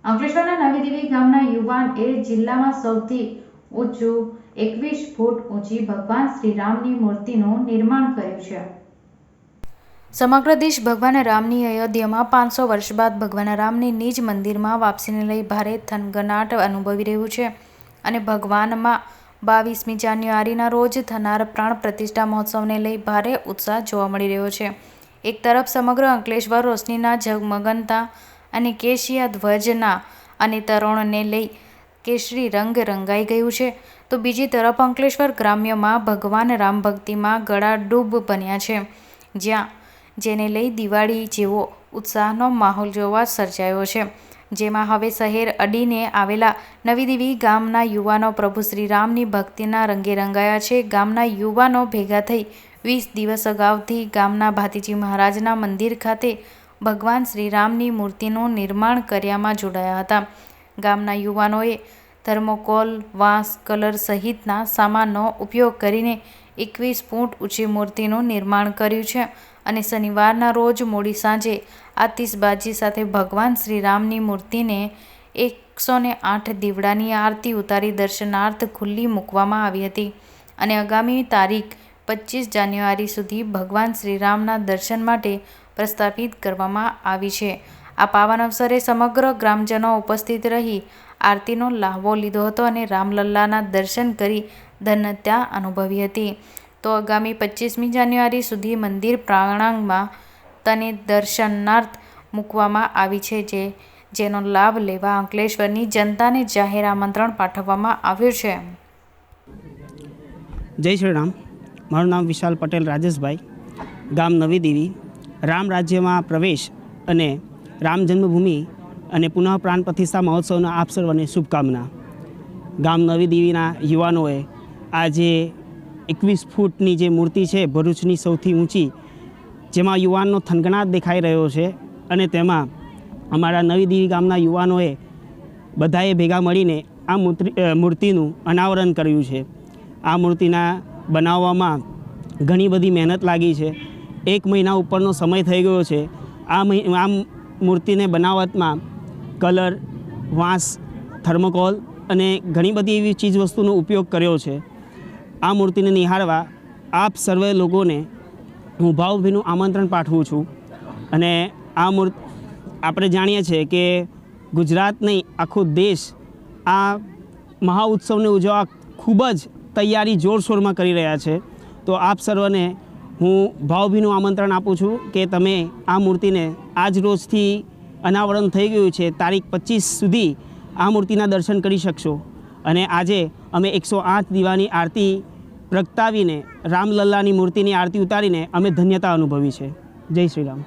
અંકલેશ્વરના નવી દેવી ગામના યુવાન એ જિલ્લામાં સૌથી ઊંચું 21 ફૂટ ઊંચી ભગવાન શ્રીરામની મૂર્તિનું નિર્માણ કર્યું છે। સમગ્ર દેશ ભગવાન રામની અયોધ્યામાં 500 વર્ષ બાદ ભગવાન રામની નિજ મંદિરમાં વાપસીને લઈ ભારે થનગનાટ અનુભવી રહ્યું છે અને ભગવાનમાં 22મી જાન્યુઆરીના રોજ થનાર પ્રાણ પ્રતિષ્ઠા મહોત્સવને લઈ ભારે ઉત્સાહ જોવા મળી રહ્યો છે। એક તરફ સમગ્ર અંકલેશ્વર રોશનીના ઝગમગતા અને કેશિયા ધ્વજના અને તરોણને લઈ કેસરી રંગ રંગાઈ ગયું છે, તો બીજી તરફ અંકલેશ્વર ગ્રામ્યમાં ભગવાન રામ ભક્તિમાં ગળાડૂબ બન્યા છે, જ્યાં જેને લઈ દિવાળી જેવો ઉત્સાહનો માહોલ જોવા સર્જાયો છે। જેમાં હવે શહેર અડીને આવેલા નવી દેવી ગામના યુવાનો પ્રભુ શ્રીરામની ભક્તિના રંગે રંગાયા છે। ગામના યુવાનો ભેગા થઈ 20 દિવસ અગાઉથી ગામના ભાતીજી મહારાજના મંદિર ખાતે ભગવાન શ્રીરામની મૂર્તિનું નિર્માણ કર્યામાં જોડાયા હતા। ગામના યુવાનોએ થર્મોકોલ, વાંસ, કલર સહિતના સામાનનો ઉપયોગ કરીને 21 ફૂટ ઊંચી મૂર્તિનું નિર્માણ કર્યું છે અને શનિવારના રોજ મોડી સાંજે આતિશબાજી સાથે ભગવાન શ્રીરામની મૂર્તિને 108 દીવડાની આરતી ઉતારી દર્શનાર્થ ખુલ્લી મૂકવામાં આવી હતી અને આગામી તારીખ 25 જાન્યુઆરી સુધી ભગવાન શ્રીરામના દર્શન માટે પ્રસ્થાપિત કરવામાં આવી છે। આ પાવન અવસરે સમગ્ર ગ્રામજનો ઉપસ્થિત રહી આરતીનો લાહવો લીધો હતો અને રામલલ્લાના દર્શન કરી ધન્યતા અનુભવી હતી। તો આગામી 25મી જાન્યુઆરી સુધી મંદિર પ્રાંગણમાં તેને દર્શનાર્થ મૂકવામાં આવી છે, જેનો લાભ લેવા અંકલેશ્વરની જનતાને જાહેર આમંત્રણ પાઠવવામાં આવ્યું છે। જય શ્રી રામ। મારું નામ વિશાલ પટેલ રાજેશભાઈ, ગામ નવી દેવી। રામ રાજ્યમાં પ્રવેશ અને રામ જન્મભૂમિ અને પુનઃ પ્રાણ પ્રતિષ્ઠા મહોત્સવના આપ સર્વને શુભકામના। ગામ નવી દેવીના યુવાનોએ આજે 21 ફૂટની જે મૂર્તિ છે ભરૂચની સૌથી ઊંચી, જેમાં યુવાનનો થનગનાટ દેખાઈ રહ્યો છે અને તેમાં અમારા નવી દેવી ગામના યુવાનોએ બધાએ ભેગા મળીને આ મૂર્તિનું અનાવરણ કર્યું છે। આ મૂર્તિના બનાવવામાં ઘણી બધી મહેનત લાગી છે। 1 મહિના ઉપરનો સમય થઈ ગયો છે। આ મૂર્તિને બનાવટમાં કલર, વાંસ, થર્મોકોલ અને ઘણી બધી એવી ચીજવસ્તુનો ઉપયોગ કર્યો છે। આ મૂર્તિને નિહાળવા આપ સર્વે લોકોને હું ભાવભીનું આમંત્રણ પાઠવું છું અને આ આપણે જાણીએ છીએ કે ગુજરાત નહીં આખો દેશ આ મહાઉત્સવને ઉજવવા ખૂબ જ તૈયારી જોરશોરમાં કરી રહ્યા છે। તો આપ સર્વને હું ભાવભીનું આમંત્રણ આપું છું કે તમે આ મૂર્તિને આજ રોજથી અનાવરણ થઈ ગયું છે, તારીખ 25 સુધી આ મૂર્તિના દર્શન કરી શકશો અને આજે અમે 108 દીવાની આરતી પ્રગટાવીને રામલલ્લાની મૂર્તિની આરતી ઉતારીને અમે ધન્યતા અનુભવી છે। જય શ્રી રામ।